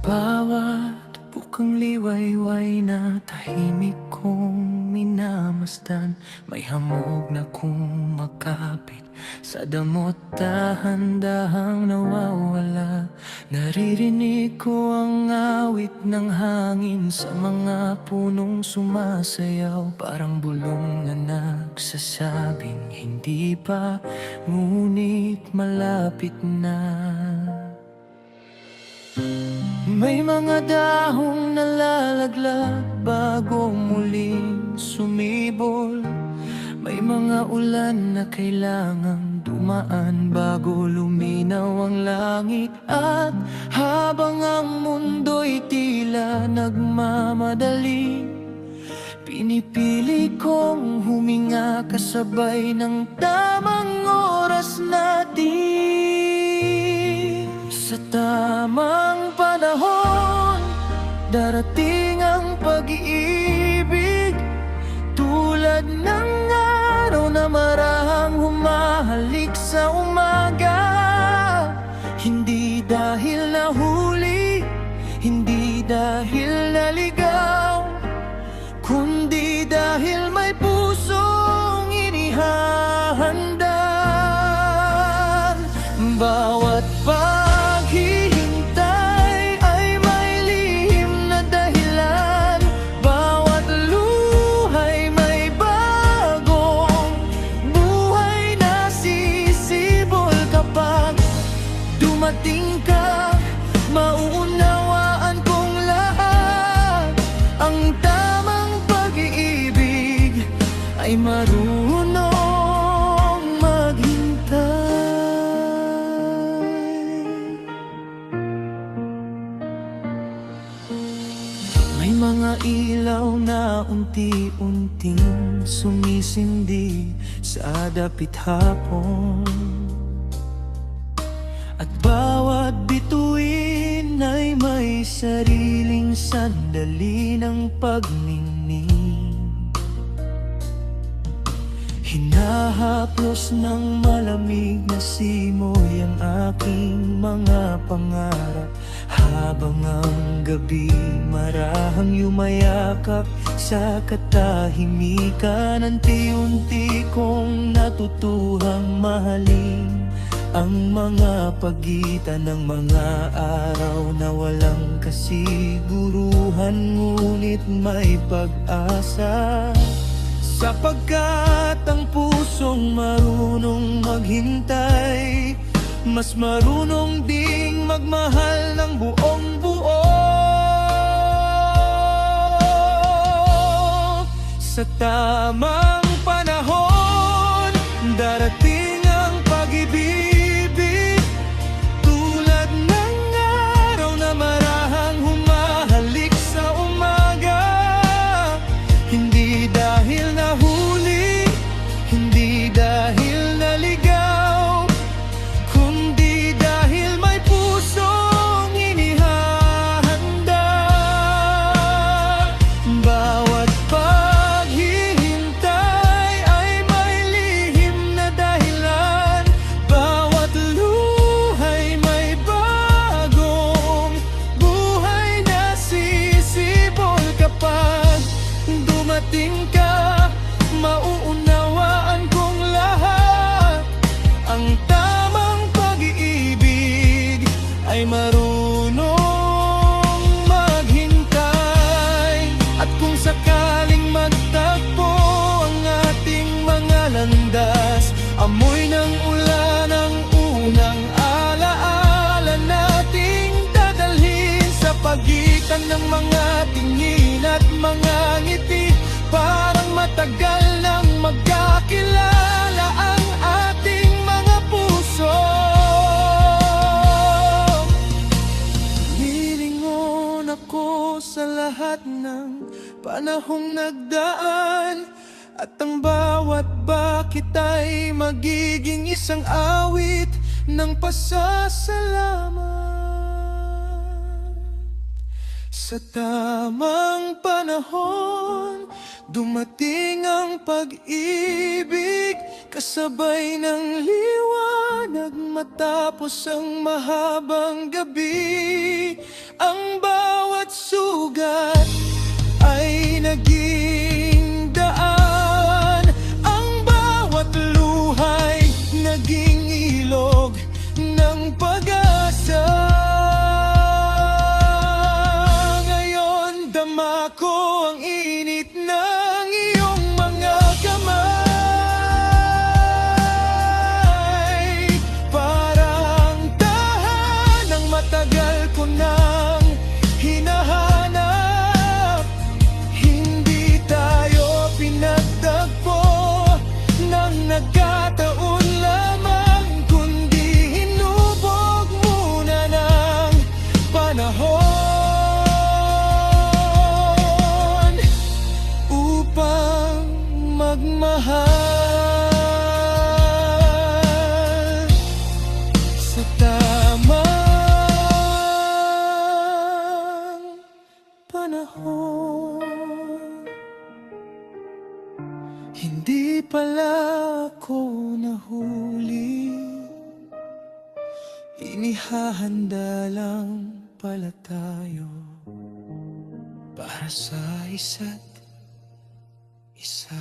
Bawat bukang liwayway na tahimik kong minamasdan, may hamog na kumakapit sa damot, dahan-dahang nawawala. Naririnig ko ang awit ng hangin sa mga punong sumasayaw, parang bulong na nagsasabing hindi pa, ngunit malapit na. May mga dahong nalalaglag bago muling sumibol. May mga ulan na kailangang dumaan bago luminaw ang langit. At habang ang mundo'y tila nagmamadali, pinipili kong huminga kasabay ng tamang oras natin. Sa tamang panahon, darating ang pag-ibig, tulad ng araw na marahang humahalik sa umaga. Hindi dahil nahuli, hindi dahil naligaw, kundi dahil may pusong inihahandaan. Bawat paghihintay ay may lihim na dahilan, bawat luhay may bagong buhay na sisibol. Kapag dumating ka, mauunawaan kong lahat. Ang tamang pag-iibig ay marunong maghintay. May mga ilaw na unti-unting sumisindi sa dapit hapon, at bawat bituin ay may sariling sandali ng pagningning. Hinahaplos ng malamig na simoy ang aking mga pangarap, habang ang gabi marahang yumayakap sa katahimikan. Unti-unti kong natutuhang mahalin ang mga pagitan ng mga araw na walang kasiguruhan, ngunit may pag-asa. Sapagkat ang pusong marunong maghintay, mas marunong ding magmahal ng buong buo. Sa tamang panahon, darating ang pag-ibig, tulad ng araw na marahang humahalik sa umaga. Hindi dahil nahuli, hindi dahil naligaw, kundi dahil may pusong inihahanda. Bawat paghihintay ay may lihim na dahilan, bawat luhay may bagong buhay na sisibol. Kapag dumating ka, mauunawaan kong lahat. Ang tamang pag-iibig ay marunong maghintay. At kung sakaling magtagpo ang ating mga landas, amoy ng ulan ang unang alaala nating dadalhin. Sa pagitan ng mga tingin at mga ngiti, parang matagal nang magkakilala ang ating mga puso. Nilingon ako sa lahat ng panahong nagdaan, at ang bawat bakit ay magiging isang awit ng pasasalamat. Sa tamang panahon, dumating ang pag-ibig, kasabay ng liwanag matapos ang mahabang gabi. Ang bawat sugat ay naging daan, ang bawat luhay naging ilog ng pag-asa. Ngayon dama ko ang init ng iyong mga kamay, parang tahanang matagal ko nang hinahanap. Hindi tayo pinagtagpo ng nagkataon lamang, kundi hinubog muna ng panahon upang magmahal sa tamang panahon. Hindi pala ako nahuli, inihahanda lang pala tayo para sa isa't isa.